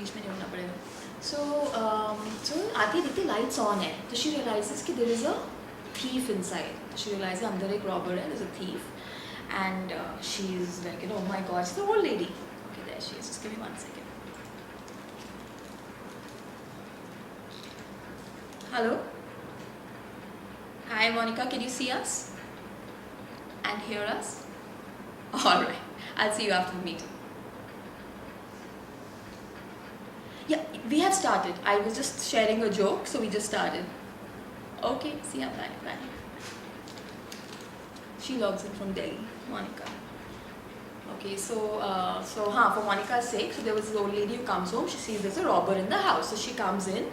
बीच में नहीं होना पड़ेगा. So आती देखती lights on है, तो she realizes कि there is a thief inside. She realizes अंदर एक robber है, there's a thief, and she's like, oh my God, she's an old lady. Okay, there she is. Just give me 1 second. Hello. Hi Monica, can you see us and hear us? All right, I'll see you after the meeting. Yeah, we have started. I was just sharing a joke, so we just started. Okay, see ya, bye, bye. She logs in from Delhi, Monica. Okay, so for Monica's sake, so there was this old lady who comes home, she sees there's a robber in the house, so she comes in,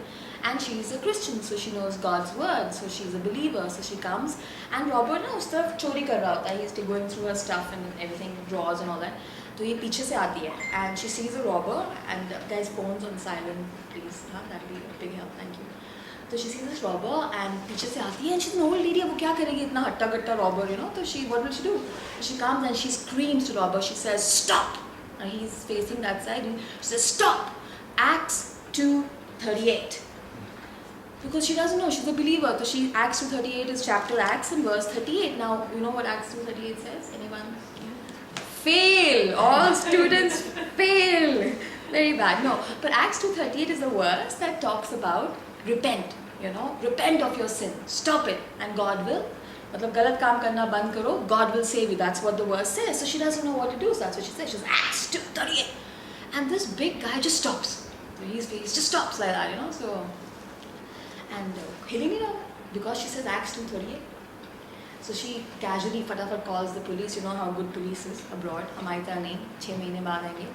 and she's a Christian, so she knows God's word, so she's a believer, so she comes, and robber ना उस तरफ चोरी कर रहा होता है, he's going through her stuff and everything, drawers and all that, तो ये पीछे से आती है, and she sees a robber, and guys, phones on silent, please, हाँ, that'll be a big help, thank you. तो she sees this robber and पीछे से आती है and she's an old lady, अब वो क्या करेगी इतना हट्टा कट्टा robber, you know, तो what will she do? She comes and she screams to robber, she says stop, and he's facing that side, and she says stop, Acts 2:38, because she doesn't know, she's a believer, so she, Acts 2:38 is chapter Acts and verse 38. Now you know what Acts 2:38 says? Anyone? Fail, all students fail, very bad. No, but Acts 2:38 is the verse that talks about repent, you know, repent of your sin, stop it, and God will, मतलब गलत काम करना बंद करो, God will save you. That's what the verse says. So she doesn't know what to do, so that's what she says. She says Acts 2:38, and this big guy just stops. He just stops like that, you know. So, and hitting it up because she says Acts 2:38. So she casually फटाफट calls the police. You know how good police is abroad. हमारी तरह नहीं, 6 महीने बाद आएंगे.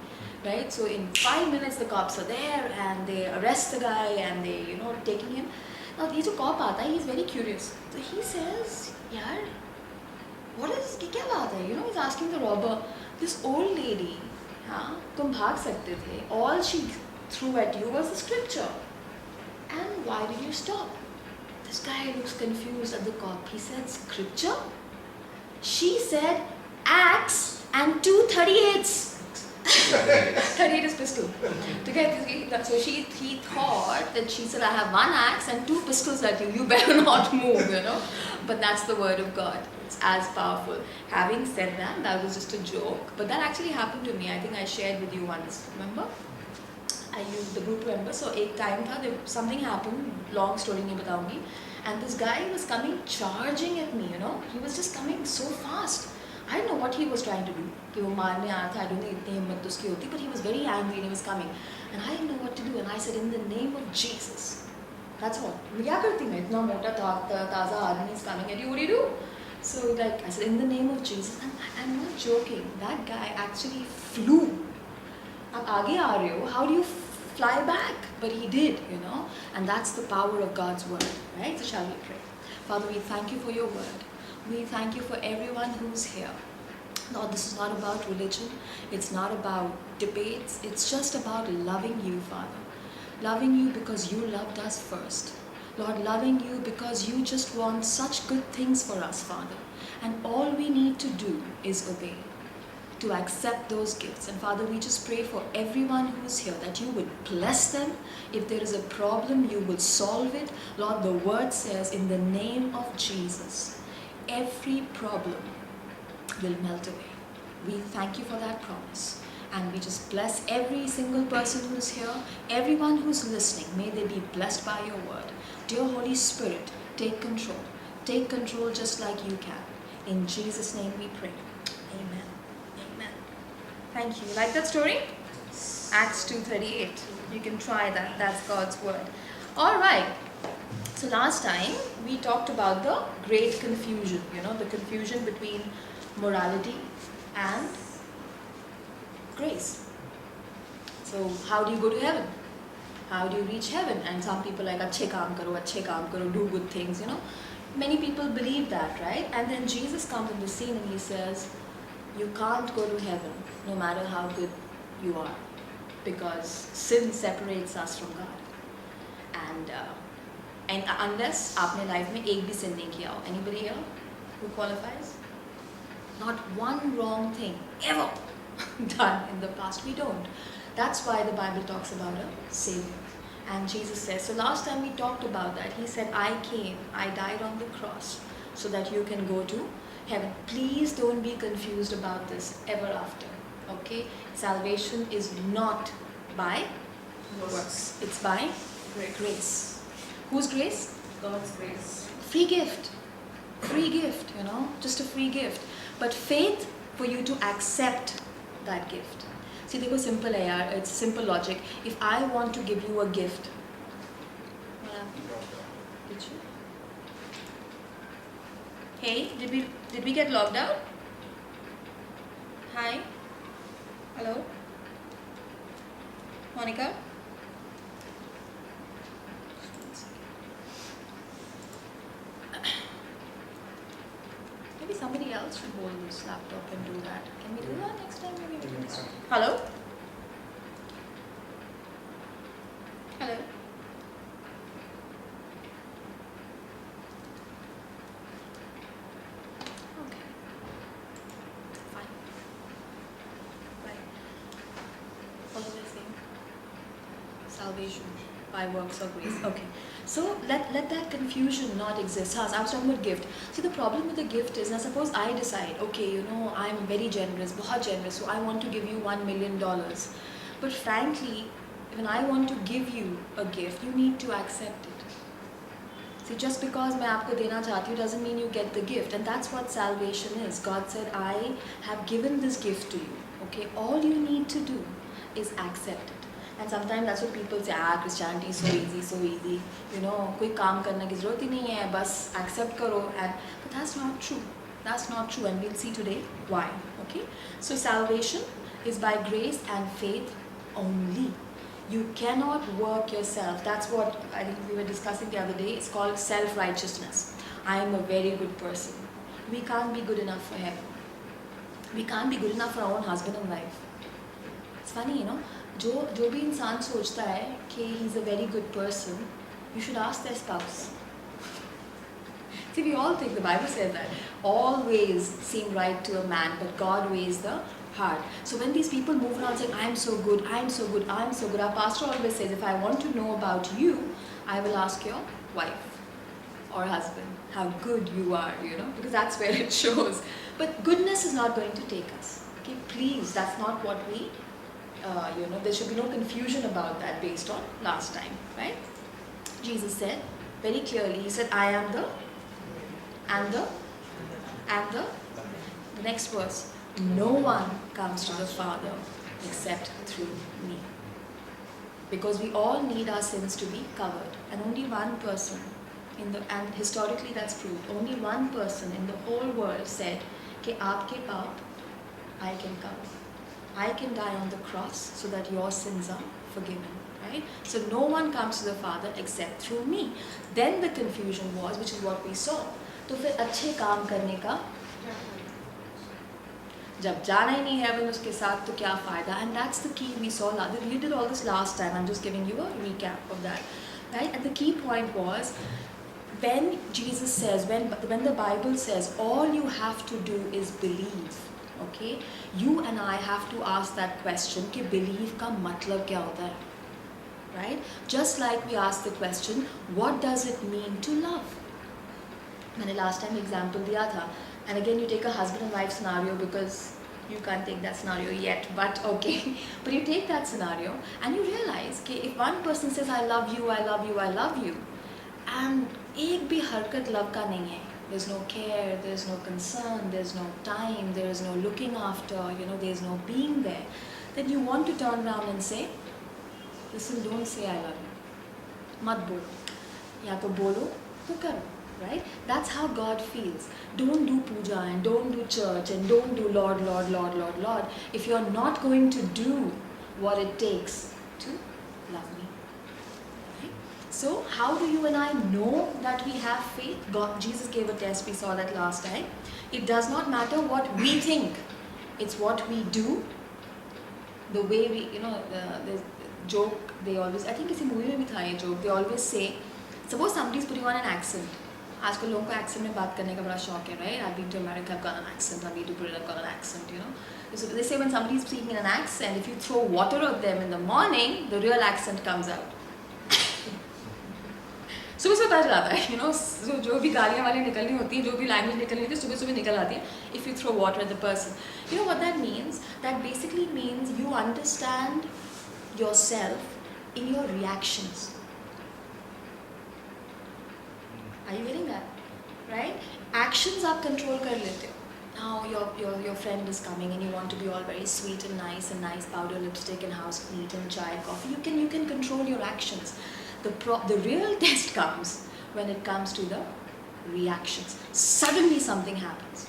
Right, so in 5 minutes the cops are there and they arrest the guy and they, you know, taking him. Now ये जो cop आता है, he's very curious. So he says, यार, what is, ये क्या बात है? You know, he's asking the robber, this old lady, हाँ, तुम भाग सकते थे. All she threw at you was the scripture. And why did you stop? This guy looks confused at the cop. He said, scripture? She said, Acts and 2:38. 38 is pistol. So he thought that she said, I have 1 axe and 2 pistols at you. You better not move, you know. But that's the word of God. It's as powerful. Having said that, that was just a joke. But that actually happened to me. I think I shared with you once. Remember? I used the group member. So एक time था, something happened. Long story नहीं बताऊंगी. And this guy was coming charging at me, you know. He was just coming so fast. I don't know what he was trying to do. कि वो मारने आया था, I don't think इतनी हिम्मत उसकी होती, but he was very angry and he was coming. And I didn't know what to do. And I said, in the name of Jesus. That's all. मैं क्या करती मैं? इतना मोटा ताज़ा आदमी is coming at you. What do you do? So like I said, in the name of Jesus. And I'm not joking. That guy actually flew. आप आगे आ रहे हो. How do you fly back? But he did, you know. And that's the power of God's word, right? So shall we pray? Father, we thank you for your word. We thank you for everyone who's here. Lord, this is not about religion. It's not about debates. It's just about loving you, Father. Loving you because you loved us first. Lord, loving you because you just want such good things for us, Father. And all we need to do is obey, to accept those gifts. And Father, we just pray for everyone who's here that you would bless them. If there is a problem, you will solve it. Lord, the word says in the name of Jesus, every problem will melt away. We thank you for that promise. And we just bless every single person who's here, everyone who's listening. May they be blessed by your word. Dear Holy Spirit, take control. Take control just like you can. In Jesus' name we pray. Amen. Amen. Thank you. Like that story? Acts 2:38. You can try that. That's God's word. All right. So last time we talked about the great confusion, you know, the confusion between morality and grace. So how do you go to heaven? How do you reach heaven? And some people like, अच्छे काम करो, do good things, you know. Many people believe that, right? And then Jesus comes in the scene and he says, you can't go to heaven no matter how good you are, because sin separates us from God. And unless आपने life में एक भी sin नहीं किया हो. Anybody here who qualifies? Not one wrong thing ever done in the past. We don't. That's why the Bible talks about a Savior. And Jesus says, so last time we talked about that, he said, I came, I died on the cross so that you can go to heaven. Please don't be confused about this ever after. Okay? Salvation is not by works. It's by grace. Whose grace? God's grace. Free gift. Free gift, just a free gift. But faith for you to accept that gift. See, देखो simple है यार, it's simple logic. If I want to give you a gift, did you? Hey, did we get logged out? Hi, hello, Monica. Maybe somebody else should hold this laptop and do that. Can we do that next time? Maybe we can do that. Hello? Hello? Okay. Fine. Right. What was I saying? Salvation by works of grace. Okay. So let that confusion not exist. I was talking about gift. See, the problem with the gift is, now suppose I decide, okay, I'm very generous, बहुत generous, so I want to give you $1 million. But frankly, when I want to give you a gift, you need to accept it. See, just because मैं आपको देना चाहती हूँ doesn't mean you get the gift. And that's what salvation is. God said, I have given this gift to you. Okay, all you need to do is accept it. And sometimes that's what people say, Christianity is so easy, so easy. कोई काम करने की ज़रूरत ही नहीं है, बस accept करो. But that's not true. That's not true, and we'll see today why. Okay? So salvation is by grace and faith only. You cannot work yourself. That's what I think we were discussing the other day. It's called self-righteousness. I am a very good person. We can't be good enough for heaven. We can't be good enough for our own husband and wife. It's funny, जो भी इंसान सोचता है कि he's a very good person, you should ask their spouse. See, we all think, the Bible says that all ways seem right to a man, but God weighs the heart. So when these people move around saying, I'm so good, I'm so good, I'm so good, our pastor always says, if I want to know about you, I will ask your wife or husband how good you are, because that's where it shows. But goodness is not going to take us. Okay, please, that's not what we there should be no confusion about that based on last time, right? Jesus said very clearly, he said, I am the next verse, no one comes to the Father except through me. Because we all need our sins to be covered. And only one person, and historically that's proved, only one person in the whole world said, कि आपके पाप I can cover. I can die on the cross so that your sins are forgiven, right? So no one comes to the Father except through me. Then the confusion was, which is what we saw. तो फिर अच्छे काम करने का जब जाना ही नहीं है उसके साथ तो क्या फायदा? And that's the key we saw. We did all this last time. I'm just giving you a recap of that, right? And the key point was, when Jesus says, when the Bible says, all you have to do is believe. Okay, you and I have to ask that question कि believe का मतलब क्या होता है, right? Just like we asked the question, what does it mean to love? मैंने last time example दिया था, and again you take a husband and wife scenario because you can't take that scenario yet, but okay. But you take that scenario and you realize कि if one person says I love you, I love you, I love you, and एक भी हरकत love का नहीं है. There's no care, there's no concern, there's no time, there's no looking after, there's no being there. Then you want to turn around and say, listen, don't say I love you. Mat bolo. Ya to bolo, to karo. Right? That's how God feels. Don't do puja and don't do church and don't do Lord, Lord, Lord, Lord, Lord, if you're not going to do what it takes to love me. So how do you and I know that we have faith? Jesus gave a test, we saw that last time. It does not matter what we think. It's what we do. The way we, the joke they always, I think किसी movie में भी था ये joke, they always say, suppose somebody is putting on an accent. आजकल लोगों को accent में बात करने का बड़ा शौक है, right? I've been to America, I've got an accent. I've been to Britain, I've got an accent, you know. So they say when somebody is speaking in an accent, if you throw water at them in the morning, the real accent comes out. सुबह सुबह पता चलाता है, you know, जो भी गालियाँ वाली निकलनी होती हैं, जो भी लैंग्वेज निकलनी होती है, सुबह सुबह निकल आती है. If you throw water at the person, you know what that means? That basically means you understand yourself in your reactions. Are you getting that? Right? Actions आप control कर लेते हो. Now your friend is coming and you want to be all very sweet and nice powder lipstick and house neat and chai coffee. You can control your actions. The real test comes when it comes to the reactions. Suddenly something happens.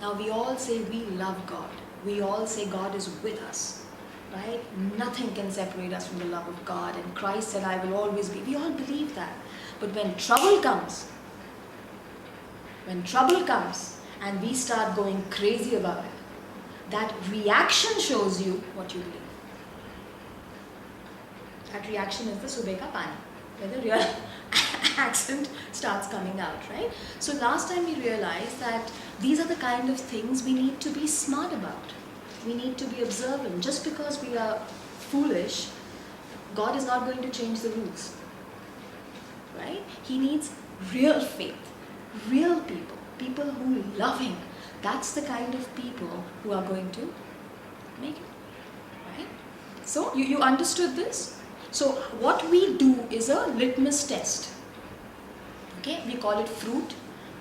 Now we all say we love God. We all say God is with us. Right? Nothing can separate us from the love of God. And Christ said, I will always be. We all believe that. But when trouble comes and we start going crazy about it, that reaction shows you what you believe. That reaction is the subeh ka pani, where the real accent starts coming out, right? So last time we realized that these are the kind of things we need to be smart about. We need to be observant. Just because we are foolish, God is not going to change the rules, right? He needs real faith, real people who love Him. That's the kind of people who are going to make it, right? So you understood this? So what we do is a litmus test. Okay, we call it fruit.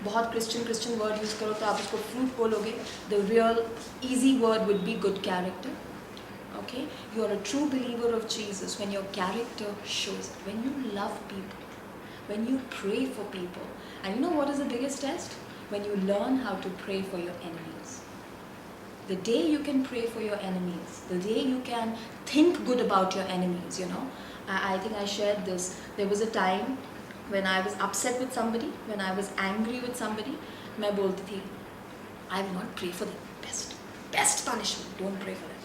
बहुत Christian word use करो तो आप उसको fruit बोलोगे. The real easy word would be good character. Okay, you are a true believer of Jesus when your character shows it. When you love people, when you pray for people, and you know what is the biggest test? When you learn how to pray for your enemies. The day you can pray for your enemies, the day you can think good about your enemies, you know. I think I shared this. There was a time when I was upset with somebody, when I was angry with somebody, मैं बोलती थी, I will not pray for them. Best punishment. Don't pray for them.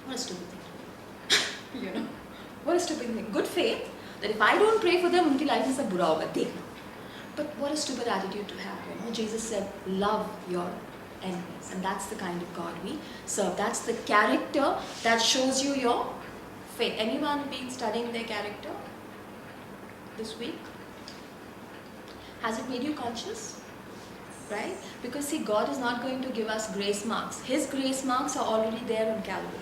What a stupid thing. You know, what a stupid thing. Good faith that if I don't pray for them, उनकी life में सब बुरा होगा. देखना. But what a stupid attitude to have. You know, Jesus said, love your enemies, and that's the kind of God we serve. That's the character that shows you your faith. Anyone been studying their character this week? Has it made you conscious? Right? Because see, God is not going to give us grace marks. His grace marks are already there on Calvary.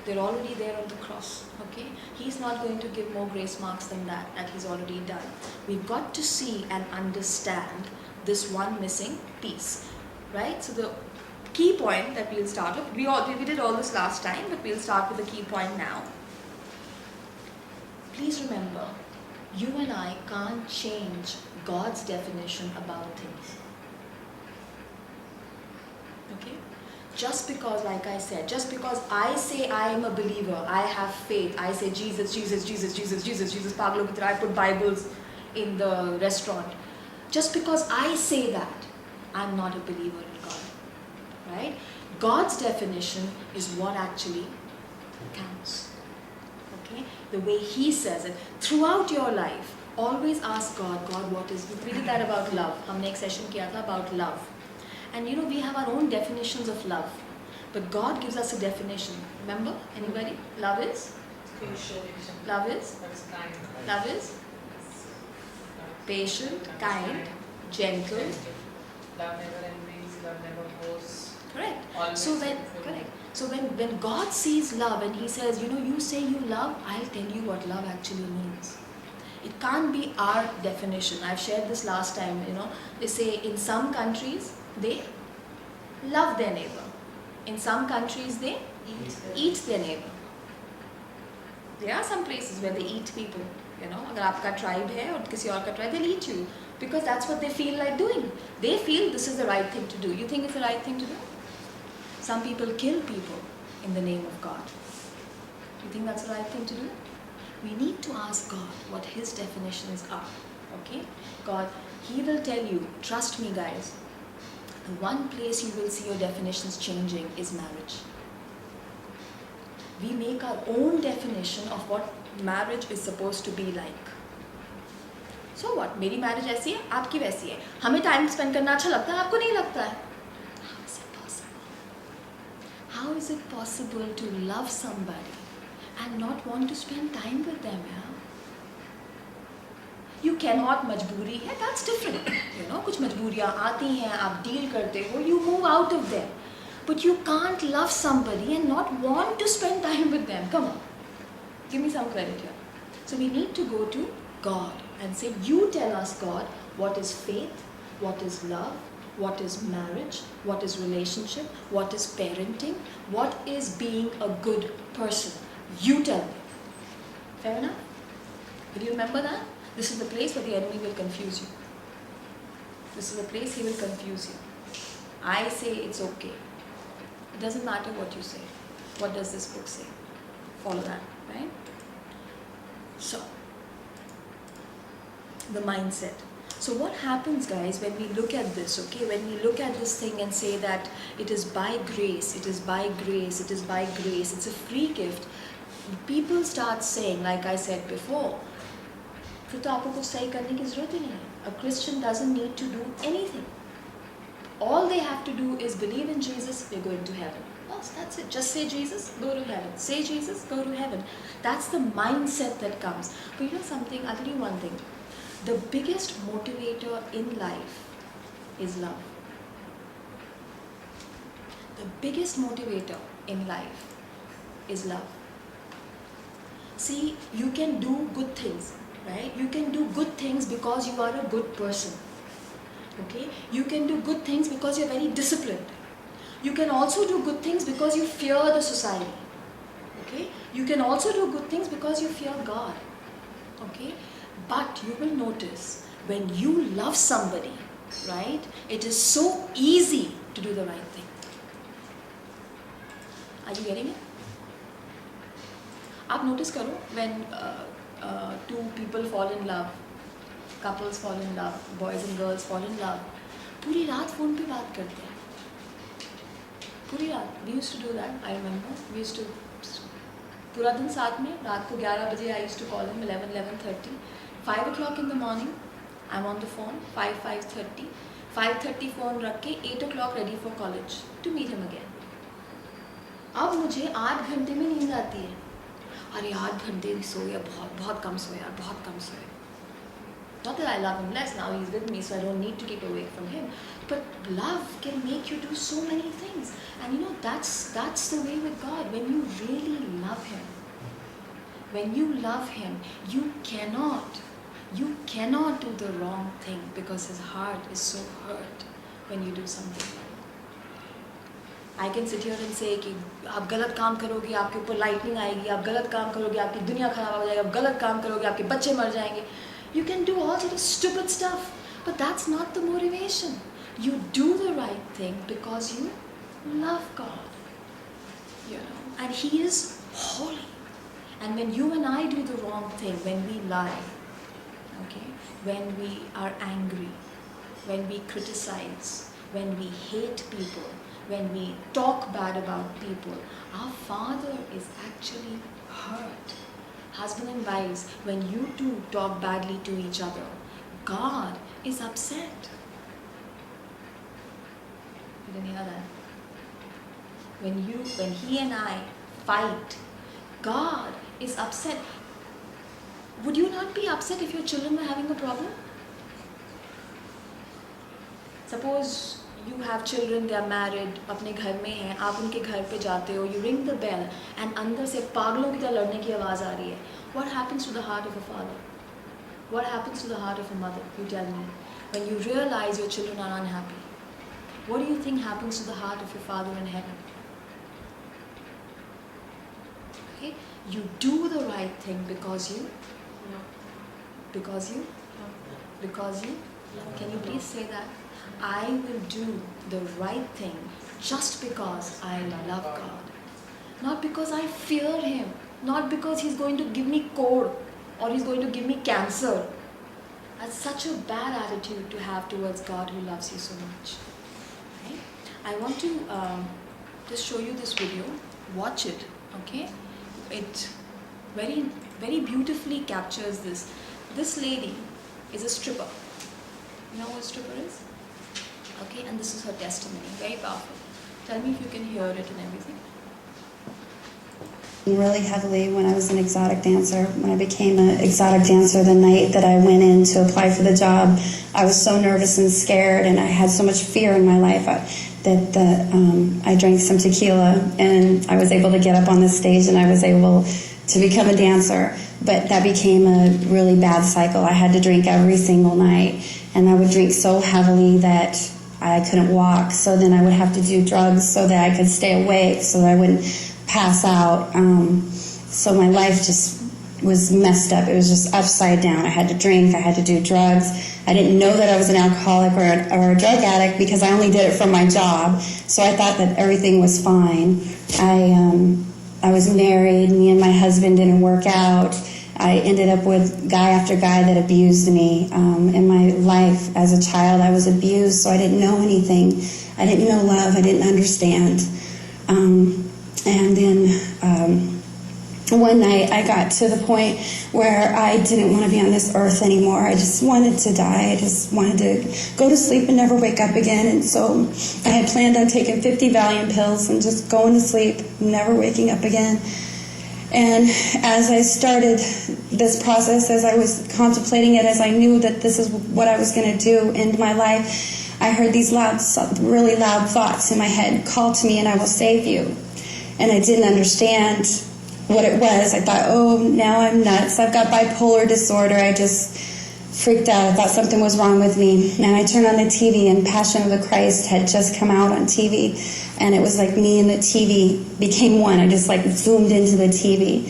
They're already there on the cross. Okay? He's not going to give more grace marks than that He's already done. We've got to see and understand this one missing piece. Right? So the key point that we'll start with, we did all this last time, but we'll start with the key point now. Please remember, you and I can't change God's definition about things. Okay? Just because, like I said, just because I say I am a believer, I have faith, I say Jesus, Paglo ki tarah, I put Bibles in the restaurant. Just because I say that, I'm not a believer in God. Right? God's definition is what actually counts. Okay? The way He says it. Throughout your life, always ask God, what is... We did that about love. हमने एक session किया था about love. And you know, we have our own definitions of love. But God gives us a definition. Remember? Anybody? Love is? Patient. Love is? That's kind. Love is? Patient, kind, gentle. Love never envies, love never boasts. Correct. Always So when, fulfilled. correct. So when God sees love and He says, you know, you say you love, I'll tell you what love actually means. It can't be our definition. I've shared this last time, you know. They say in some countries, they love their neighbor. In some countries, they eat their neighbor. There are some places where they eat people. You know, अगर आपका tribe है और किसी और का tribe, they'll eat you because that's what they feel like doing. They feel this is the right thing to do. You think it's the right thing to do? Some people kill people in the name of God. You think that's the right thing to do? We need to ask God what His definitions are. Okay? God, He will tell you, trust me guys, the one place you will see your definitions changing is marriage. We make our own definition of what marriage is supposed to be like. So So what? मेरी marriage ऐसी है, आपकी वैसी है. हमें time spend करना अच्छा लगता है, आपको नहीं लगता है. How is it possible to love somebody and not want to spend time with them? Yeah? You cannot, मजबूरी है, that's different. You know, कुछ मजबूरियाँ आती हैं, आप डील करते हो, you move out of them. But you can't love somebody and not want to spend time with them. Come on, give me some credit here. So we need to go to God and say, you tell us, God, what is faith, what is love, what is marriage, what is relationship, what is parenting, what is being a good person. You tell me. Fair enough? Will you remember that? This is the place where the enemy will confuse you. This is the place he will confuse you. I say it's okay. It doesn't matter what you say. What does this book say? Follow that, right? So, the mindset. So what happens, guys, when we look at this, okay, when we look at this thing and say that it is by grace, it is by grace, it is by grace, it's a free gift, people start saying, like I said before, फिर तो आपको कुछ सही करने की ज़रूरत ही नहीं है. A Christian doesn't need to do anything. All they have to do is believe in Jesus, they're going to heaven. Well, that's it. Just say Jesus, go to heaven. Say Jesus, go to heaven. That's the mindset that comes. But you know something, I'll tell you one thing. The biggest motivator in life is love. The biggest motivator in life is love. See, you can do good things, right? You can do good things because you are a good person. Okay? You can do good things because you're very disciplined. You can also do good things because you fear the society. Okay? You can also do good things because you fear God. Okay? But you will notice when you love somebody, right? It is so easy to do the right thing. Are you getting it? आप notice करो when two people fall in love, couples fall in love, boys and girls fall in love, पूरी रात phone पे बात करते हैं. पूरी रात. We used to do that. I remember. We used to पूरा दिन साथ में. रात को 11 बजे I used to call him 11:30. 5 o'clock in the morning, I'm on the phone. 5:30. 5:30 phone रख के 8 o'clock ready for college to meet him again. अब मुझे 8 घंटे में नींद आती है. अरे 8 घंटे सोया, बहुत कम सोया, बहुत कम सोया. Not that I love him less, now he's with me, so I don't need to keep away from him. But love can make you do so many things. And you know, that's the way with God. When you really love him, when you love him, you cannot do the wrong thing because his heart is so hurt when you do something wrong. I can sit here and say कि आप गलत काम करोगे, आपके ऊपर lightning आएगी, आप गलत काम करोगे, आपकी दुनिया खराब हो जाएगी, आप गलत काम करोगे, आपके बच्चे मर जाएंगे. You can do all sort of stupid stuff, but that's not the motivation. You do the right thing because you love God, you know, and He is holy. And when you and I do the wrong thing, when we lie, okay, when we are angry, when we criticize, when we hate people, when we talk bad about people, our Father is actually hurt. Husband and wives, when you two talk badly to each other, God is upset. You didn't hear that? When he and I fight, God is upset. Would you not be upset if your children were having a problem? Suppose you have children, they are married, अपने घर में हैं, आप उनके घर पे जाते हो, you ring the bell, and अंदर से पागलों की तरह लड़ने की आवाज़ आ रही है. What happens to the heart of a father? What happens to the heart of a mother? You tell me. When you realize your children are unhappy, what do you think happens to the heart of your Father in heaven? Okay? You do the right thing because you? No. Because you? No. Because you? Can you please say that? I will do the right thing just because I love God. Not because I fear Him. Not because He's going to give me cold or He's going to give me cancer. That's such a bad attitude to have towards God who loves you so much. Okay? I want to just show you this video. Watch it. Okay? It very, very beautifully captures this. This lady, is a stripper. You know what a stripper is? Okay, and this is her testimony. Very powerful. Tell me if you can hear it and everything. Really heavily when I was an exotic dancer. When I became an exotic dancer, the night that I went in to apply for the job, I was so nervous and scared, and I had so much fear in my life that I drank some tequila, and I was able to get up on the stage, and I was able to become a dancer. But that became a really bad cycle. I had to drink every single night, and I would drink so heavily that I couldn't walk. So then I would have to do drugs so that I could stay awake, so that I wouldn't pass out. So my life just was messed up. It was just upside down. I had to drink. I had to do drugs. I didn't know that I was an alcoholic or a drug addict because I only did it for my job. So I thought that everything was fine. I was married. Me and my husband didn't work out. I ended up with guy after guy that abused me. In my life as a child, I was abused, so I didn't know anything. I didn't know love. I didn't understand. And then one night I got to the point where I didn't want to be on this earth anymore. I just wanted to die. I just wanted to go to sleep and never wake up again. And so I had planned on taking 50 Valium pills and just going to sleep, never waking up again. And as I started this process, as I was contemplating it, as I knew that this is what I was going to do in my life, I heard these really loud thoughts in my head: call to me and I will save you. And I didn't understand what it was. I thought, oh, now I'm nuts. I've got bipolar disorder. I just freaked out. I thought something was wrong with me. And I turned on the TV, and Passion of the Christ had just come out on TV. And it was like me and the TV became one. I just like zoomed into the TV.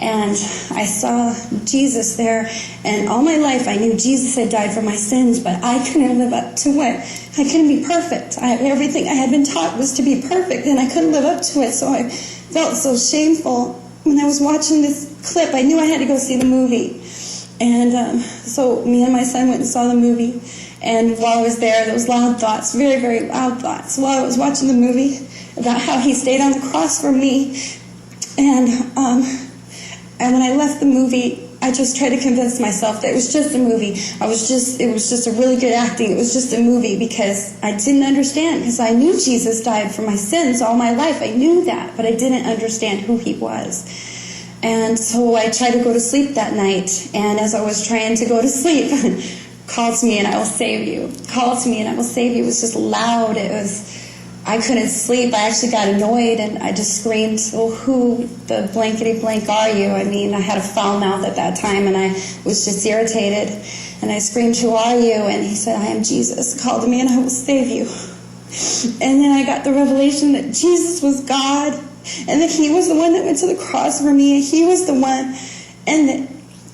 And I saw Jesus there. And all my life I knew Jesus had died for my sins, but I couldn't live up to it. I couldn't be perfect. Everything I had been taught was to be perfect, and I couldn't live up to it. So I felt so shameful. When I was watching this clip, I knew I had to go see the movie. And so me and my son went and saw the movie. And while I was there, those loud thoughts, very, very loud thoughts, while I was watching the movie about how he stayed on the cross for me. And when I left the movie, I just tried to convince myself that it was just a movie. It was just a really good acting. It was just a movie, because I didn't understand, because I knew Jesus died for my sins all my life. I knew that, but I didn't understand who he was. And so I tried to go to sleep that night, and as I was trying to go to sleep, call to me and I will save you. Call to me and I will save you. It was just loud. I couldn't sleep. I actually got annoyed, and I just screamed, well, who the blankety blank are you? I mean, I had a foul mouth at that time, and I was just irritated. And I screamed, who are you? And he said, I am Jesus. Call to me and I will save you. And then I got the revelation that Jesus was God, and that he was the one that went to the cross for me, and he was the one. And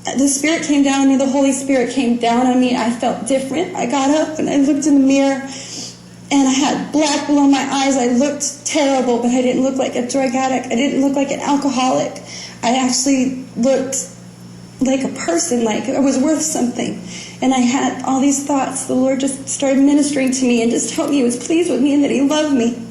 the Spirit came down on me. The Holy Spirit came down on me. I felt different. I got up and I looked in the mirror, and I had black below my eyes. I looked terrible, but I didn't look like a drug addict. I didn't look like an alcoholic. I actually looked like a person, like I was worth something. And I had all these thoughts. The Lord just started ministering to me and just told me he was pleased with me and that he loved me.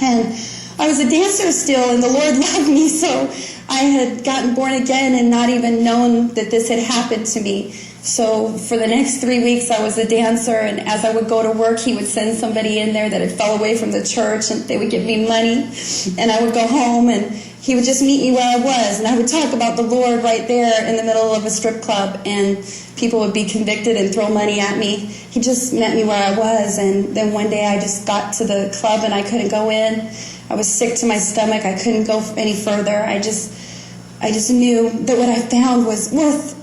And I was a dancer still, and the Lord loved me, so I had gotten born again and not even known that this had happened to me. So for the next 3 weeks, I was a dancer, and as I would go to work, he would send somebody in there that had fell away from the church, and they would give me money, and I would go home, and he would just meet me where I was, and I would talk about the Lord right there in the middle of a strip club, and people would be convicted and throw money at me. He just met me where I was, and then one day I just got to the club, and I couldn't go in. I was sick to my stomach. I couldn't go any further. I just knew that what I found was worth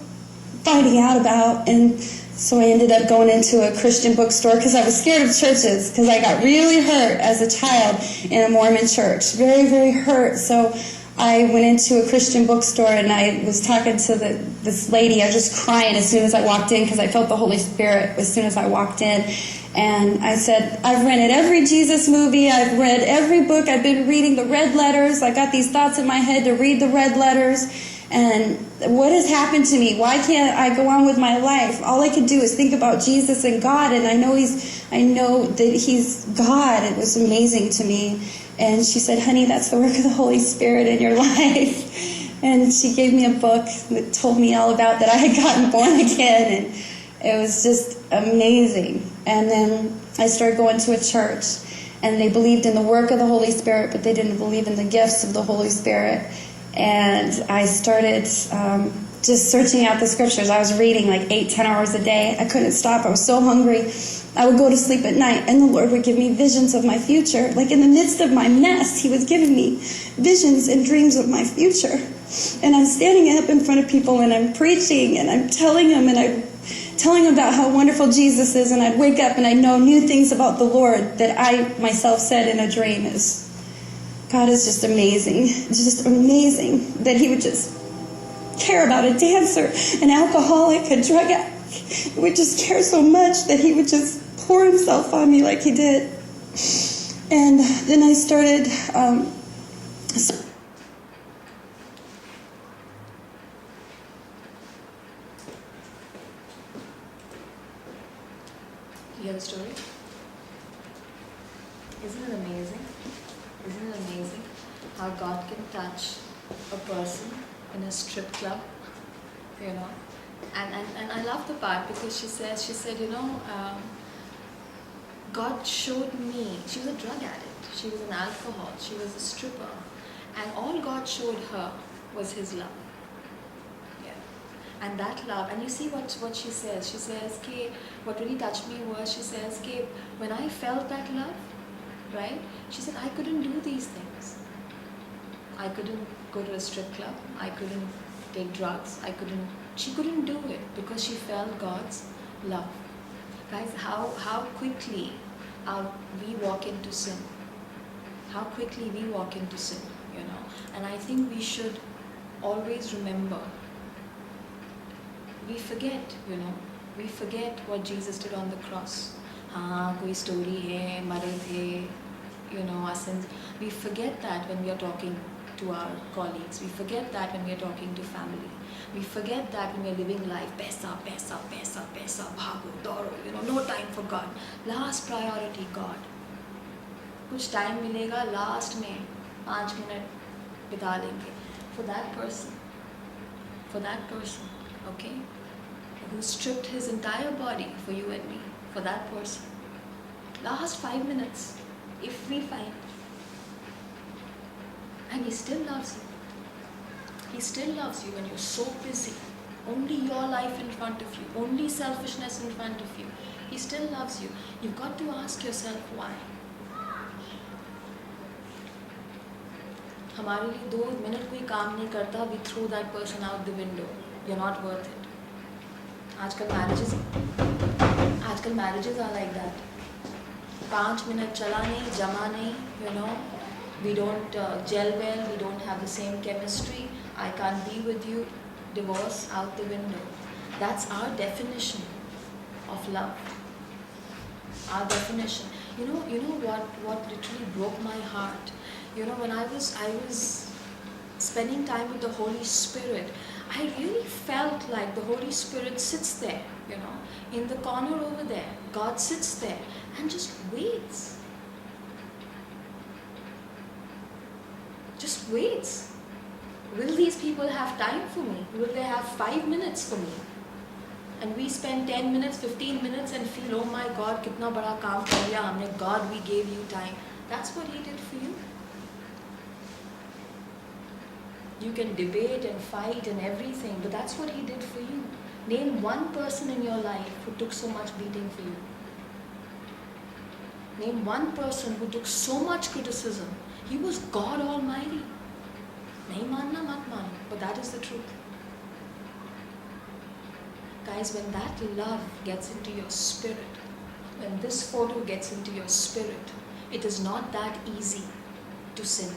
finding out about. And so I ended up going into a Christian bookstore because I was scared of churches, because I got really hurt as a child in a Mormon church. Very, very hurt. So I went into a Christian bookstore, and I was talking to this lady. I was just crying as soon as I walked in, because I felt the Holy Spirit as soon as I walked in. And I said, I've rented every Jesus movie. I've read every book. I've been reading the red letters. I got these thoughts in my head to read the red letters. And what has happened to me? Why can't I go on with my life? All I could do is think about Jesus and God, and I know that he's God. It was amazing to me. And she said, honey, that's the work of the Holy Spirit in your life. And she gave me a book that told me all about that I had gotten born again. And It was just amazing. And then I started going to a church, and they believed in the work of the Holy Spirit, but they didn't believe in the gifts of the Holy Spirit. And I started just searching out the scriptures. I was reading like 8-10 hours a day. I couldn't stop. I was so hungry. I would go to sleep at night, and the Lord would give me visions of my future. Like in the midst of my mess, He was giving me visions and dreams of my future. And I'm standing up in front of people, and I'm preaching, and I'm telling them, and I'm telling them about how wonderful Jesus is, and I'd wake up and I'd know new things about the Lord that I myself said in a dream. God is just amazing. It's just amazing that He would just care about a dancer, an alcoholic, a drug addict. He would just care so much that He would just pour Himself on me like He did. And then I started You hear the story? Isn't it amazing? Isn't it amazing how God can touch a person in a strip club, you know? And I love the part because she said, you know, God showed me, she was a drug addict, she was an alcohol, she was a stripper, and all God showed her was His love. Yeah. And that love, and you see what she says, "Ke, what really touched me was," she says, "Ke, when I felt that love, right, she said, I couldn't do these things. I couldn't go to a strip club, I couldn't take drugs, she couldn't do it because she felt God's love." Guys, how quickly we walk into sin. How quickly we walk into sin, you know. And I think we should always remember. We forget, you know. We forget what Jesus did on the cross. Koi story hai, mare the, you know, our sins. We forget that when we are talking to our colleagues. We forget that when we are talking to family. We forget that when we are living life, paisa, paisa, paisa, paisa, bhago, doro, you know, no time for God. Last priority, God. कुछ time मिलेगा last में 5 minute बिता लेंगे for that person, okay, who stripped his entire body for you and me, for that person. Last 5 minutes, if we find, and He still loves you. He still loves you when you're so busy. Only your life in front of you. Only selfishness in front of you. He still loves you. You've got to ask yourself why. हमारे लिए 2 minute कोई काम नहीं करता, we throw that person out the window. You're not worth it. आजकल marriages are like that. 5 minute चला नहीं, जमा नहीं, you know. We don't gel well, we don't have the same chemistry, I can't be with you, divorce out the window. That's our definition of love. Our definition. You know what literally broke my heart? You know, when I was spending time with the Holy Spirit, I really felt like the Holy Spirit sits there, you know, in the corner over there. God sits there and just waits. Just waits. Will these people have time for me? Will they have 5 minutes for me? And we spend 10 minutes, 15 minutes and feel, oh my God, kitna bada kaam kar liya humne. God, we gave you time. That's what He did for you. You can debate and fight and everything, but that's what He did for you. Name one person in your life who took so much beating for you. Name one person who took so much criticism. He was God Almighty. Nahi manna, mat mano, but that is the truth. Guys, when that love gets into your spirit, when this photo gets into your spirit, it is not that easy to sin.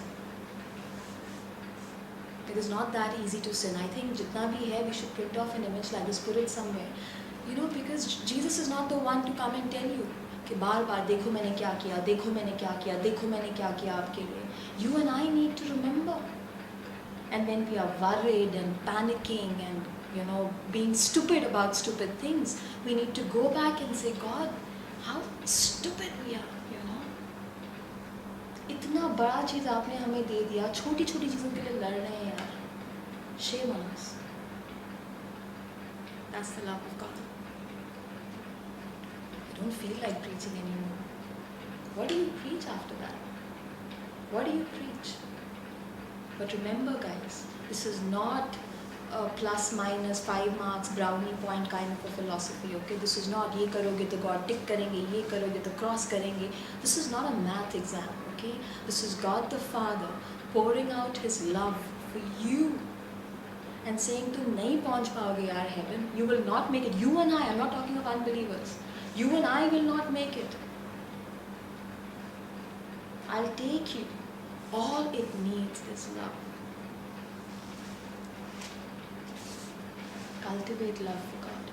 It is not that easy to sin. I think jitna bhi hai, we should print off an image like this, put it somewhere. You know, because Jesus is not the one to come and tell you कि बार बार देखो मैंने क्या किया, देखो मैंने क्या किया, देखो मैंने क्या किया आपके लिए. You and I need to remember. And when we are worried and panicking and, you know, being stupid about stupid things, we need to go back and say, God, how stupid we are, you know. इतना बड़ा चीज़ आपने हमें दे दिया, छोटी छोटी चीज़ों के लिए लड़ रहे हैं यार. Shame on us. That's the love of God. don't feel like preaching anymore. What do you preach after that? What do you preach? But remember guys, this is not a plus minus 5 marks brownie point kind of a philosophy, okay? This is not ye karoge to God tick karenge, ye karoge to cross karenge. This is not a math exam, okay? This is God the Father pouring out His love for you and saying to nahi pahunch paoge yaar heaven, you will not make it. You and I, I'm not talking of unbelievers. You and I will not make it. I'll take you. All it needs is love. Cultivate love for God.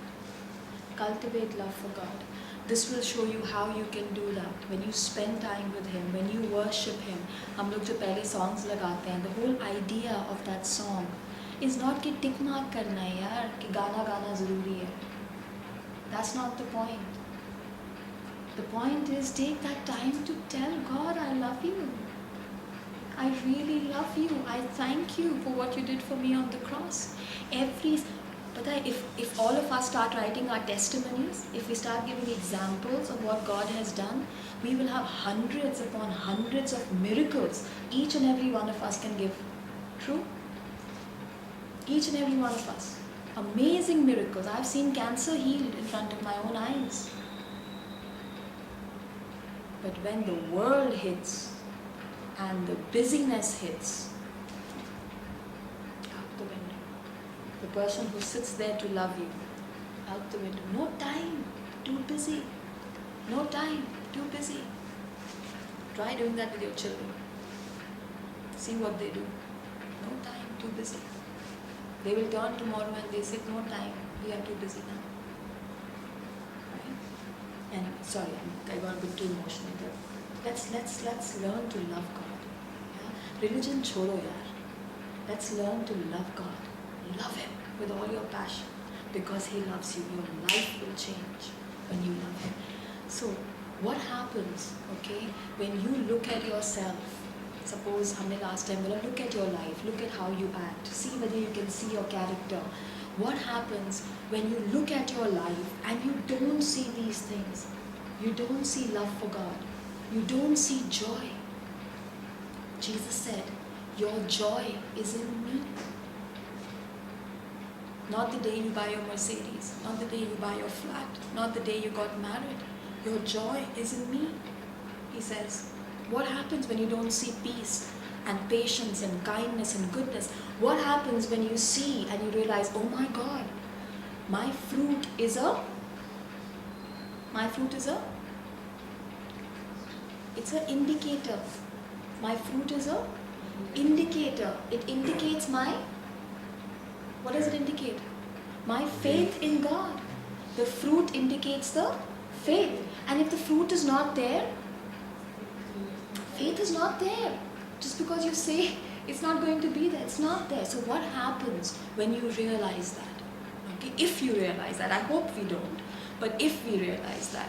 Cultivate love for God. This will show you how you can do that. When you spend time with Him, when you worship Him. हम लोग जो पहले songs लगाते हैं, the whole idea of that song is not कि tick mark करना है यार, कि गाना गाना ज़रूरी है. That's not the point. The point is take that time to tell God, I love you. I really love you. I thank you for what you did for me on the cross. If all of us start writing our testimonies, if we start giving examples of what God has done, we will have hundreds upon hundreds of miracles each and every one of us can give. True? Each and every one of us. Amazing miracles. I've seen cancer healed in front of my own eyes. But when the world hits and the busyness hits, out the window. The person who sits there to love you, out the window. No time, too busy. No time, too busy. Try doing that with your children. See what they do. No time, too busy. They will turn tomorrow and they say, no time, we are too busy now. Right? Anyway, sorry, I got a bit too emotional there. Let's learn to love God. Yeah? Religion chodo yaar. Let's learn to love God. Love Him with all your passion because He loves you. Your life will change when you love Him. So, what happens, okay, when you look at yourself? Suppose हमने last time बोला, look at your life, look at how you act, see whether you can see your character. What happens when you look at your life and you don't see these things? You don't see love for God. You don't see joy. Jesus said, your joy is in me. Not the day you buy your Mercedes, not the day you buy your flat, not the day you got married. Your joy is in me, He says. What happens when you don't see peace and patience and kindness and goodness? What happens when you see and you realize, oh my God, my fruit is it's an indicator. My fruit is a indicator. It indicates what does it indicate? My faith in God. The fruit indicates the faith. And if the fruit is not there, faith is not there. Just because you say it's not going to be there, it's not there. So what happens when you realize that? Okay, if you realize that, I hope we don't, but if we realize that,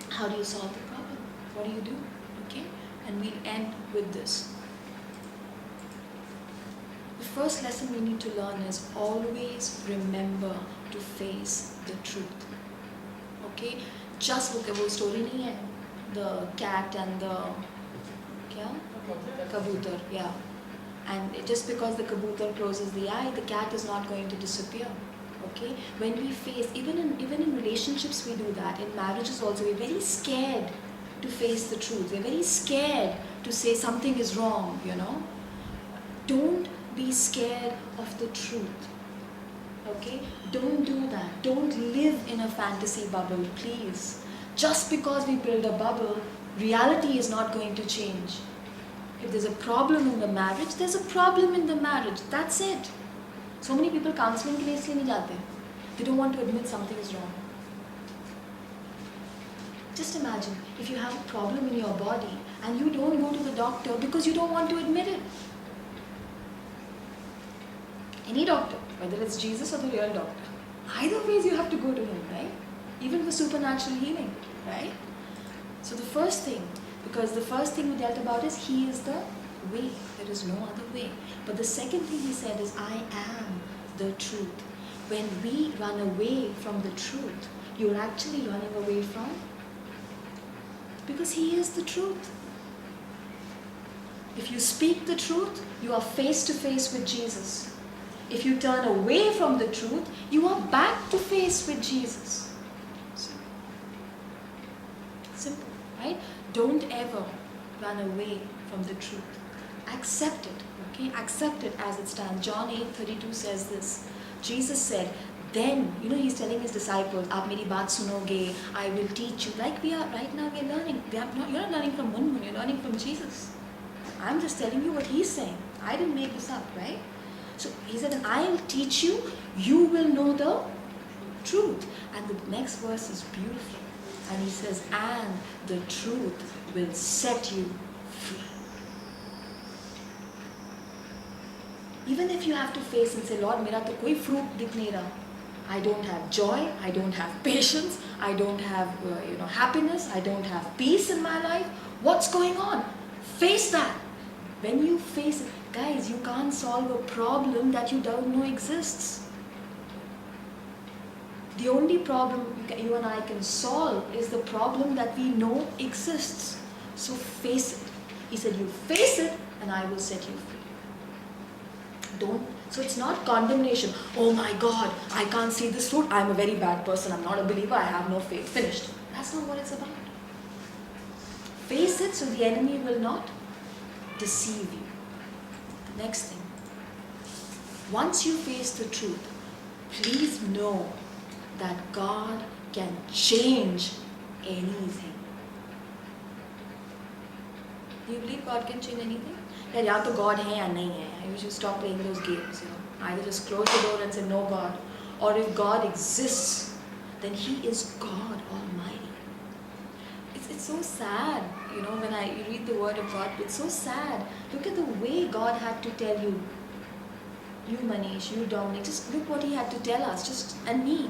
how do you solve the problem? What do you do? Okay, and we'll end with this. The first lesson we need to learn is always remember to face the truth. Okay, just look at वो story नहीं है, the cat and the kabutar, yeah. And just because the kabutar closes the eye, the cat is not going to disappear. Okay, when we face, even in relationships we do that. In marriages also, we're very scared to face the truth. We're very scared to say something is wrong. Don't be scared of the truth. Okay, don't do that. Don't live in a fantasy bubble, please. Just because we build a bubble, reality is not going to change. If there's a problem in the marriage, there's a problem in the marriage. That's it. So many people counseling के लिए इसलिए नहीं जाते. They don't want to admit something is wrong. Just imagine if you have a problem in your body and you don't go to the doctor because you don't want to admit it. Any doctor, whether it's Jesus or the real doctor, either ways you have to go to Him, right? Even for supernatural healing, right? So the first thing, because the first thing we dealt about is He is the way. There is no other way. But the second thing He said is, I am the truth. When we run away from the truth, you're actually running away from? Because He is the truth. If you speak the truth, you are face to face with Jesus. If you turn away from the truth, you are back to face with Jesus. Simple, right? Don't ever run away from the truth. Accept it, okay? Accept it as it stands. John 8:32 says this. Jesus said, then, He's telling His disciples, "Aap meri baat sunoge, I will teach you." Like we are, right now we're learning. You're not learning from Munmun, you're learning from Jesus. I'm just telling you what He's saying. I didn't make this up, right? So He said, and I will teach you, you will know the truth. And the next verse is beautiful. And He says, and the truth will set you free. Even if you have to face and say, Lord, mera to koi fruit dikh nahi raha. I don't have joy, I don't have patience, I don't have happiness, I don't have peace in my life. What's going on? Face that. When you face it, guys, you can't solve a problem that you don't know exists. The only problem you and I can solve is the problem that we know exists. So face it. He said, you face it and I will set you free. So it's not condemnation. Oh my God, I can't see this fruit. I'm a very bad person. I'm not a believer. I have no faith. Finished. That's not what it's about. Face it so the enemy will not deceive you. The next thing. Once you face the truth, please know that God can change anything. Do you believe God can change anything? या तो God है या नहीं है. You should stop playing those games. Either just close the door and say no God, or if God exists, then He is God Almighty. It's so sad, when you read the Word of God. It's so sad. Look at the way God had to tell you. You Manish, you Dominic. Just look what He had to tell us. And me.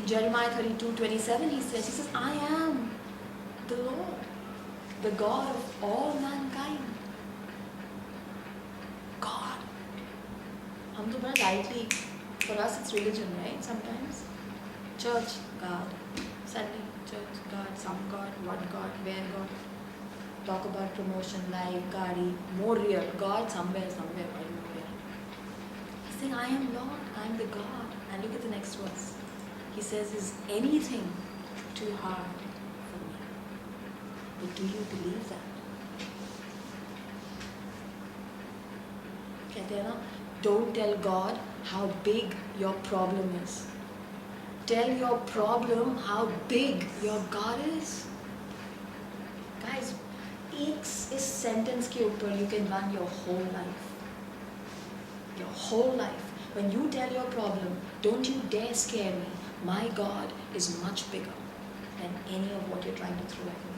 Jeremiah 32:27. He says, I am the Lord, the God of all mankind. God. हम तो बड़ा lightly, for us it's religion, right? Sometimes church, God. Sunday, church, God. Some God, what God, where God. Talk about promotion, life, gadi, more real. God somewhere, I don't know where. He's saying, I am Lord, I am the God. And look at the next verse. He says, is anything too hard for me? But do you believe that? Don't tell God how big your problem is. Tell your problem how big your God is. Guys, इस sentence के ऊपर you can run your whole life. Your whole life. When you tell your problem, don't you dare scare me. My God is much bigger than any of what you're trying to throw at me.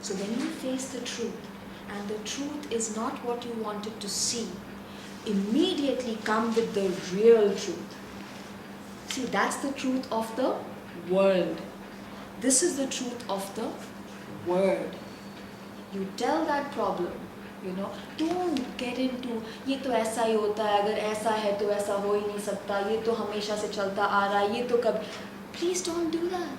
So when you face the truth, and the truth is not what you wanted to see, immediately come with the real truth. See, that's the truth of the world. This is the truth of the word. You tell that problem, don't get into ये तो ऐसा ही होता है, अगर ऐसा है तो ऐसा हो ही नहीं सकता, ये तो हमेशा से चलता आ रहा है, ये तो कब. Please don't do that.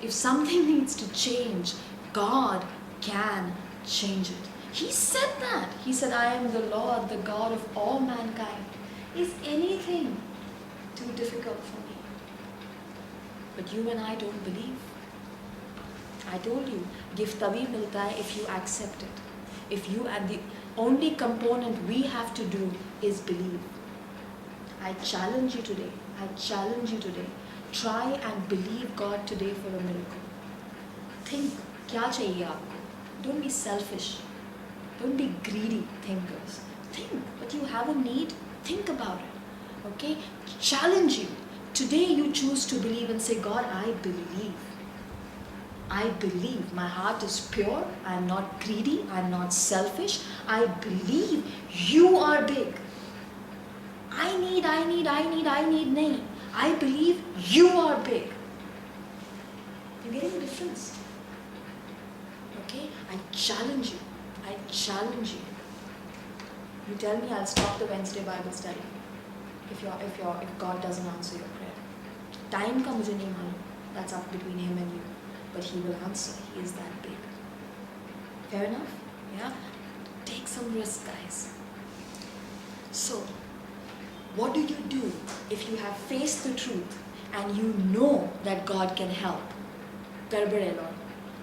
If something needs to change, God can change it. He said that. He said, I am the Lord, the God of all mankind. Is anything too difficult for me? But you and I don't believe. I told you, gift tabhi milta hai if you accept it. And the only component we have to do is believe. I challenge you today. Try and believe God today for a miracle. Think, kya chahiye aapko? Don't be selfish. Don't be greedy thinkers. Think, but you have a need, think about it. Okay? Challenge you. Today you choose to believe and say, God, I believe. I believe. My heart is pure. I am not greedy. I am not selfish. I believe you are big. I need. Nahi. I believe you are big. You're getting the difference? Okay? I challenge you. You tell me, I'll stop the Wednesday Bible study if God doesn't answer your prayer. Time का मुझे नहीं मालूम, that's up between him and you, but he will answer. He is that big. Fair enough? Yeah? Take some risk, guys. So, what do you do if you have faced the truth and you know that God can help? गड़बड़ है Lord.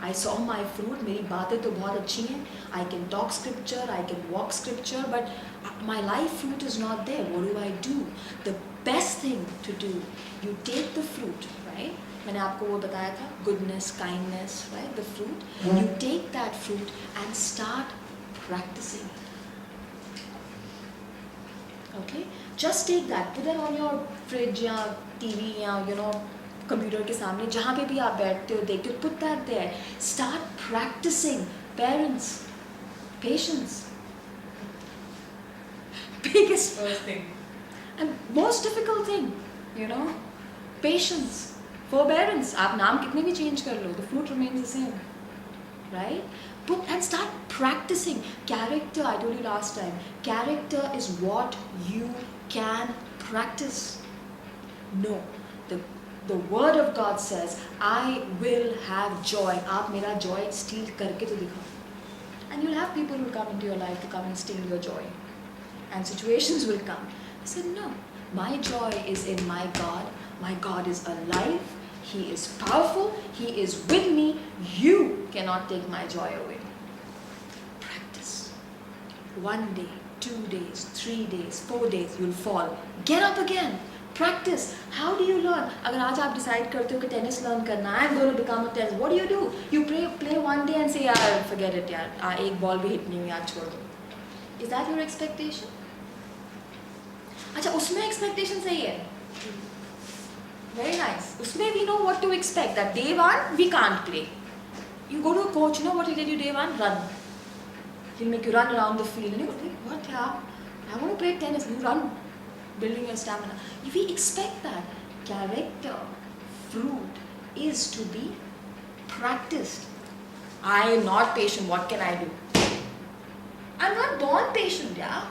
I saw my fruit, मेरी बातें तो बहुत अच्छी हैं, I can talk scripture, I can walk scripture, but my life fruit is not there. What do I do? The best thing to do, you take the fruit, right? मैंने आपको वो बताया था, goodness, kindness, right? The fruit. You take that fruit and start practicing it. Okay? Just take that, put that on your fridge या TV या computer के सामने, जहाँ पे भी आप बैठते हो देखते हो, put that there. Start practicing. Parents, patience. Biggest First thing. and most difficult thing, patience. Forbearance. आप नाम कितने भी change कर लो, the fruit remains the same, right? Put and start practicing. Character, I told you last time, character is what you can practice. No, the word of God says, I will have joy. आप मेरा joy steal करके तो दिखाओ. And you'll have people who come into your life to come and steal your joy. And situations will come. I said, no, my joy is in my God. My God is alive. He is powerful. He is with me. You cannot take my joy away. Practice. 1 day, 2 days, 3 days, 4 days, you'll fall. Get up again. Practice. How do you learn? अगर आज आप decide करते हो कि tennis learn करना, I'm going to become a tennis. What do? You play 1 day and say, यार forget it यार, एक ball भी hit नहीं हुई, आज छोड़ दो. Is that your expectation? अच्छा, उसमें expectation सही है. Very nice. उसमें we know what to expect. That day 1 we can't play. You go to a coach, you know what he'll tell you day 1? Run. He'll make you run around the field. And you go, what? I want to play tennis. You run. Building your stamina. If we expect that, character, fruit is to be practiced. I am not patient. What can I do? I'm not born patient, yeah?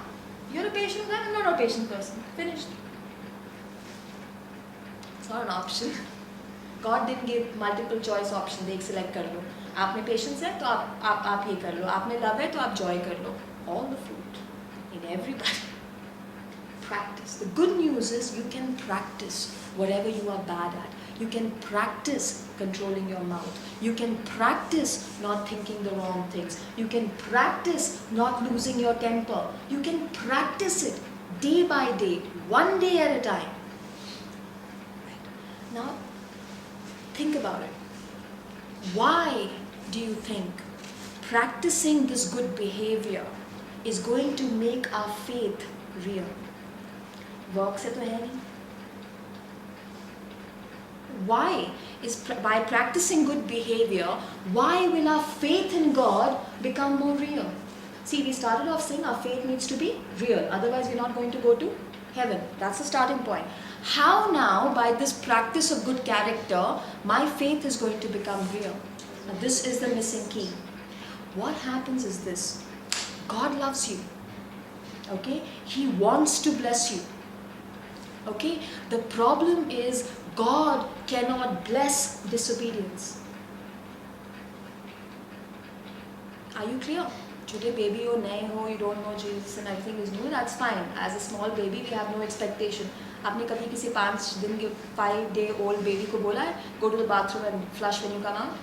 You're a patient guy. I'm not a patient person. Finished. It's not an option. God didn't give multiple choice option. देख select कर लो. आप में patience है तो आप ये कर लो. आप में love है तो आप joy कर लो. All the fruit in everybody. Practice. The good news is you can practice whatever you are bad at. You can practice controlling your mouth. You can practice not thinking the wrong things. You can practice not losing your temper. You can practice it day by day, 1 day at a time. Right. Now, think about it. Why do you think practicing this good behavior is going to make our faith real? Work से तो है नहीं. Why is by practicing good behavior, why will our faith in God become more real? See, we started off saying our faith needs to be real, otherwise we're not going to go to heaven. That's the starting point. How now, by this practice of good character, my faith is going to become real? Now, this is the missing key. What happens is this: God loves you. Okay, He wants to bless you. Okay, the problem is God cannot bless disobedience. Are you clear? Today baby हो, नए हो, you don't know Jesus and everything is new, that's fine. As a small baby we have no expectation. आपने कभी किसी 5 दिन के 5-day-old baby को बोला है, go to the bathroom and flush when you come out?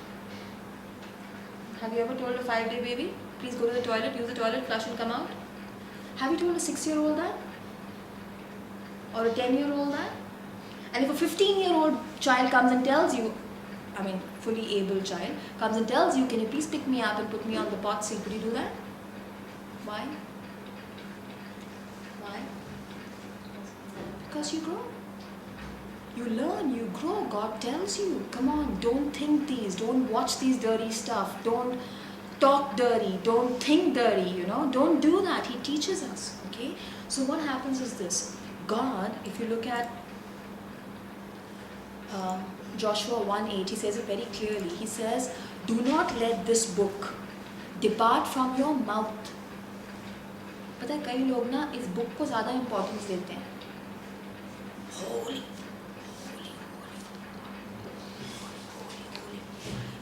Have you ever told a 5-day baby, please go to the toilet, use the toilet, flush and come out? Have you told a 6-year-old that? Or a 10-year-old that? And if a 15-year-old child comes and tells you, I mean fully able child, comes and tells you, can you please pick me up and put me on the pot seat, would you do that? Why? Why? Because you grow. You learn, you grow. God tells you, come on, don't think these, don't watch these dirty stuff, don't talk dirty, don't think dirty, don't do that. He teaches us, okay? So what happens is this: God, if you look at Joshua 1:8, he says it very clearly. He says, do not let this book depart from your mouth. पता है कई लोग ना इस book को ज़्यादा importance देते हैं. Holy, holy, holy.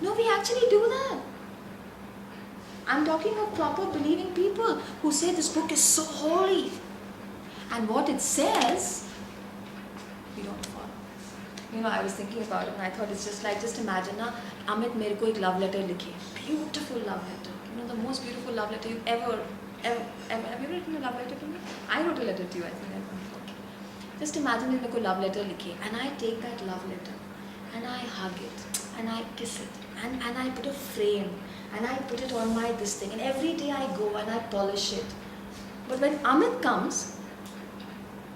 No, we actually do that. I'm talking of proper believing people who say this book is so holy. And what it says, we don't follow. You know, I was thinking about it and I thought it's just like, just imagine na, Amit mere ko ek love letter likhe. Beautiful love letter. You know, the most beautiful love letter you've ever. Have you written a love letter to me? I wrote a letter to you, I think. Okay. Just imagine if I love letter likhe and I take that love letter and I hug it and I kiss it and I put a frame and I put it on my this thing and every day I go and I polish it. But when Amit comes,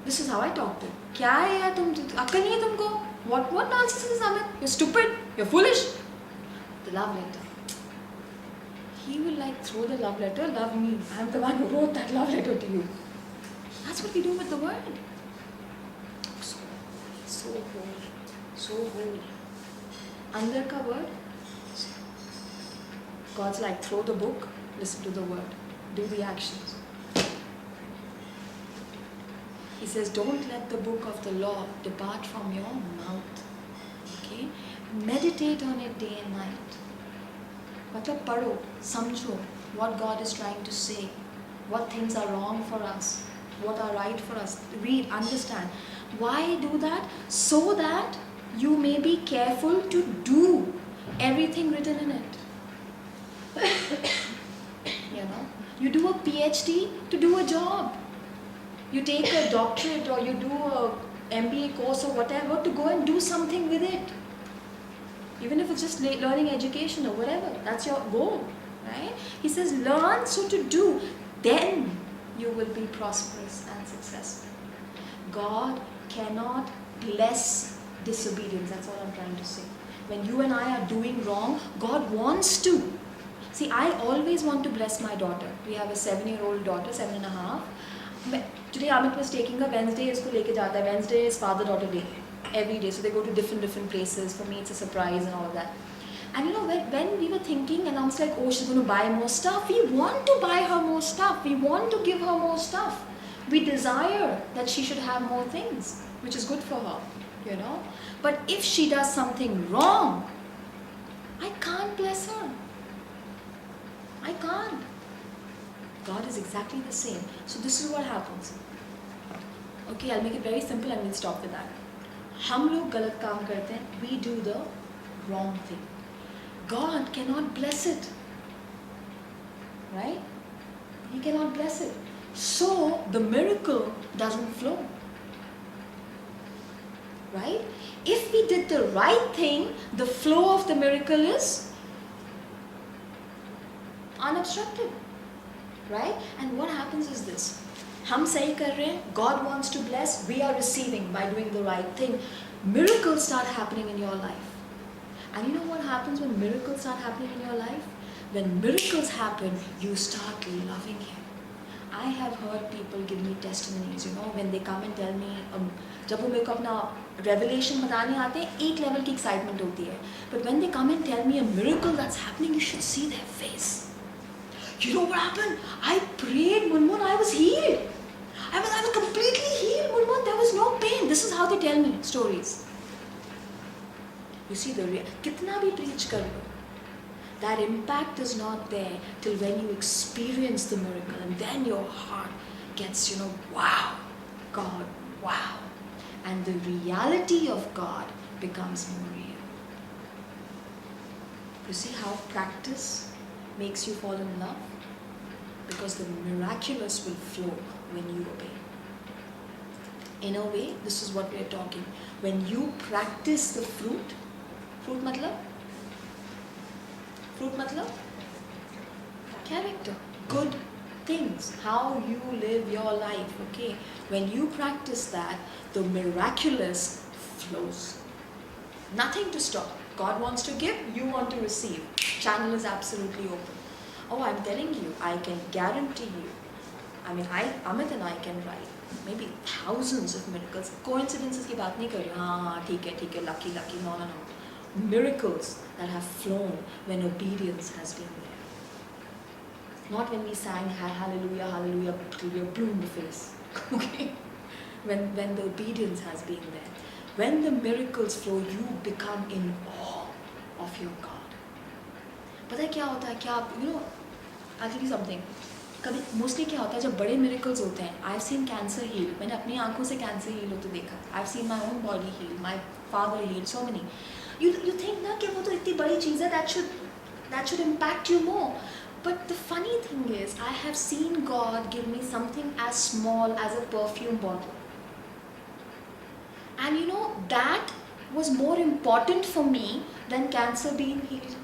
this is how I talk to him. क्या है यार तुम अक्ल नहीं है तुमको? What nonsense is Amit? You're stupid. You're foolish. The love letter. He will like throw the love letter, love me. I'm the one who wrote that love letter to you. That's what we do with the word. So holy. So holy. Under ka word. God's like throw the book, listen to the word, do the actions. He says, don't let the book of the law depart from your mouth. Okay? Meditate on it day and night. Matlab padho, samjho what God is trying to say, what things are wrong for us, what are right for us. Read, understand. Why do that? So that you may be careful to do everything written in it. You know, you do a PhD to do a job. You take a doctorate or you do a MBA course or whatever to go and do something with it. Even if it's just learning education or whatever, that's your goal, right? He says, learn so to do, then you will be prosperous and successful. God cannot bless disobedience, that's all I'm trying to say. When you and I are doing wrong, God wants to. See, I always want to bless my daughter. We have a 7-year-old daughter, 7.5. Today Amit was taking her Wednesday, isko leke jata hai. Wednesday is father-daughter day. Every day, so they go to different places. For me, it's a surprise and all of that. And you know, when we were thinking, and I was like, oh, she's going to buy more stuff. We want to buy her more stuff. We want to give her more stuff. We desire that she should have more things, which is good for her, you know. But if she does something wrong, I can't bless her. I can't. God is exactly the same. So this is what happens. Okay, I'll make it very simple and we'll stop with that. हम लोग गलत काम करते हैं. We do the wrong thing. God cannot bless it. Right? He cannot bless it. So the miracle doesn't flow. Right? If we did the right thing, the flow of the miracle is unobstructed. Right? And what happens is this. हम सही कर रहे हैं, God wants to bless, we are receiving by doing the right thing. Miracles start happening in your life. And you know what happens when miracles start happening in your life? When miracles happen, you start loving Him. I have heard people give me testimonies, you know, when they come and tell me, जब वो मेरे को अपना revelation बताने आते हैं, एक level की excitement होती है. But when they come and tell me a miracle that's happening, you should see their face. You know what happened? I prayed, Munmun, I was healed. I was completely healed, Munmun. There was no pain. This is how they tell me stories. You see, kitna bhi preach kar lo, that impact is not there till when you experience the miracle, and then your heart gets, you know, wow, God, wow. And the reality of God becomes more real. You see how practice makes you fall in love? Because the miraculous will flow when you obey. In a way, this is what we are talking. When you practice the fruit matlab? Fruit matlab? Character, good things, how you live your life, okay? When you practice that, the miraculous flows. Nothing to stop. God wants to give, you want to receive. Channel is absolutely open. Oh, I'm telling you, I can guarantee you. I mean, Amit and I can write maybe thousands of miracles. Coincidences की बात नहीं कर रही हूँ. हाँ, ठीक है, lucky. No. Miracles that have flown when obedience has been there. Not when we sang hallelujah, hallelujah, till we are blue in the face. Okay? When the obedience has been there. When the miracles flow, you become in awe of your God. पता है क्या होता है, क्या आप I'll tell you something. कभी mostly क्या होता है जब बड़े मिरेकल्स होते हैं, I have seen cancer heal, मैंने अपनी आंखों से कैंसर हील होते देखा, I have seen my own body heal, my father heal, so many. You think ना कि वो तो इतनी बड़ी चीज़ है, that should impact you more. But the funny thing is, I have seen God give me something as small as a perfume bottle. And that was more important for me than cancer being healed.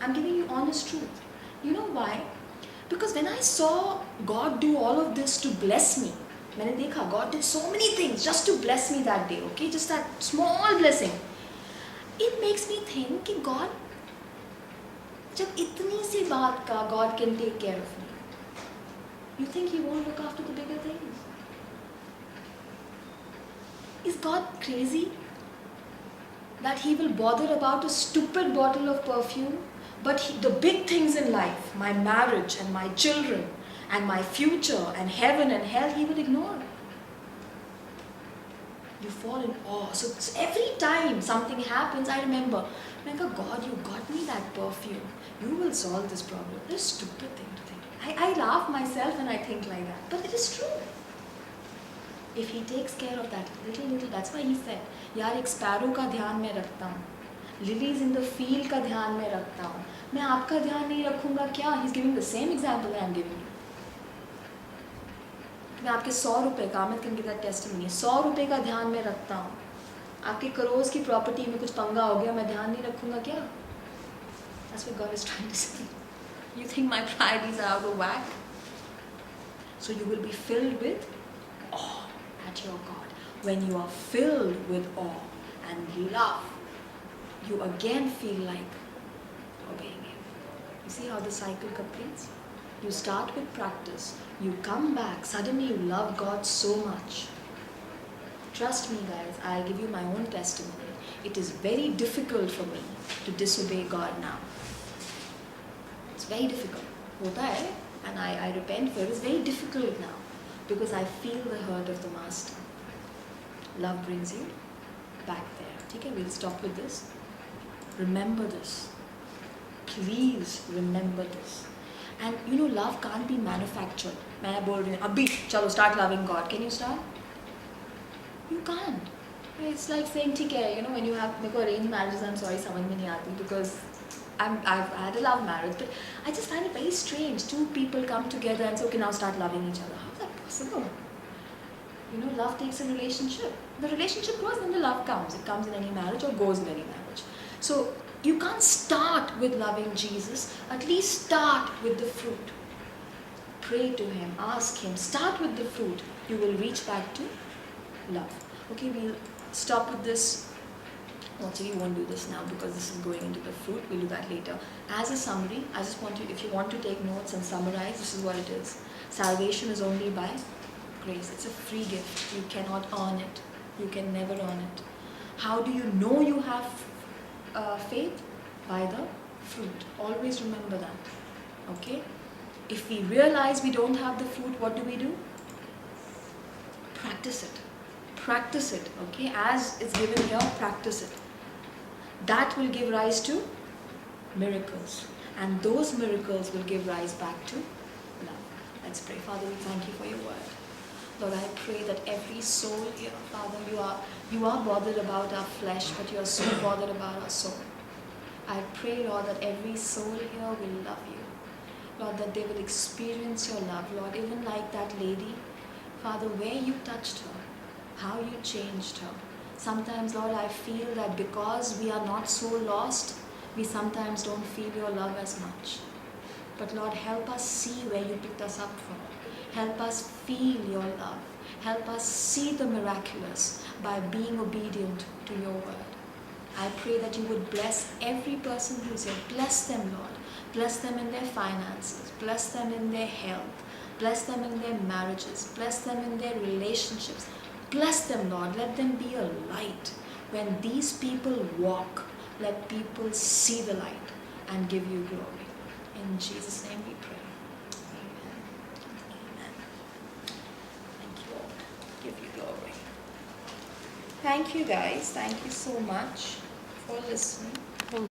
I'm giving you honest truth. You know why? Because when I saw God do all of this to bless me, मैंने देखा God did so many things just to bless me that day, okay? Just that small blessing. It makes me think कि God, जब इतनी सी बात का God can take care of me, you think He won't look after the bigger things? Is God crazy that He will bother about a stupid bottle of perfume? But the big things in life, my marriage and my children and my future and heaven and hell, He will ignore. You fall in awe. So every time something happens, I remember, God, you got me that perfume. You will solve this problem. It's a stupid thing to think. I laugh myself when I think like that. But it is true. If He takes care of that little, that's why He said, यार एक sparrow का ध्यान मैं रखता हूँ, lilies in the field का ध्यान में रखता हूँ, मैं आपका ध्यान नहीं रखूँगा क्या? He is giving the same example I am giving you. मैं आपके 100 रुपये का, Aamir can give that testimony, 100 रुपये का ध्यान में रखता हूँ, आपके करोड़ की प्रॉपर्टी में कुछ पंगा हो गया, मैं ध्यान नहीं रखूँगा क्या? That's what God is trying to say. You think my priorities are out of whack? So you will be filled with awe at your God. When you are filled with awe and love, you again feel like obeying Him. You see how the cycle completes? You start with practice, you come back, suddenly you love God so much. Trust me guys, I'll give you my own testimony. It is very difficult for me to disobey God now. It's very difficult. Hota hai, and I repent for it. It's very difficult now because I feel the hurt of the Master. Love brings you back there. Okay, we'll stop with this. Remember this. Please remember this. And love can't be manufactured. मैं बोल रही हूँ अभी चलो start loving God. Can you start? You can't. It's like saying ठीक है, when you have मेरे को arranged marriages, I'm sorry समझ में नहीं आती because I've had a love marriage, but I just find it very strange. Two people come together and say, okay, now start loving each other. How is that possible? Love takes a relationship. The relationship grows, then the love comes. It comes in any marriage or goes in any marriage. So you can't start with loving Jesus. At least start with the fruit. Pray to Him, ask Him, start with the fruit. You will reach back to love. Okay, we'll stop with this. Actually, we won't do this now because this is going into the fruit. We'll do that later. As a summary, I just want you, if you want to take notes and summarize, this is what it is. Salvation is only by grace. It's a free gift. You cannot earn it. You can never earn it. How do you know you have faith? By the fruit. Always remember that. Okay? If we realize we don't have the fruit, what do? Practice it. Practice it. Okay? As it's given here, practice it. That will give rise to miracles. And those miracles will give rise back to love. Let's pray. Father, we thank You for Your word. Lord, I pray that every soul here, Father, you are bothered about our flesh, but You are so bothered about our soul. I pray, Lord, that every soul here will love You. Lord, that they will experience Your love. Lord, even like that lady, Father, where You touched her, how You changed her. Sometimes, Lord, I feel that because we are not so lost, we sometimes don't feel Your love as much. But Lord, help us see where You picked us up from. Help us feel Your love. Help us see the miraculous by being obedient to Your word. I pray that You would bless every person who's here. Bless them, Lord. Bless them in their finances. Bless them in their health. Bless them in their marriages. Bless them in their relationships. Bless them, Lord. Let them be a light. When these people walk, let people see the light and give You glory. In Jesus' name we pray. Amen. Amen. Thank You, Lord. Give You glory. Thank you, guys. Thank you so much for listening.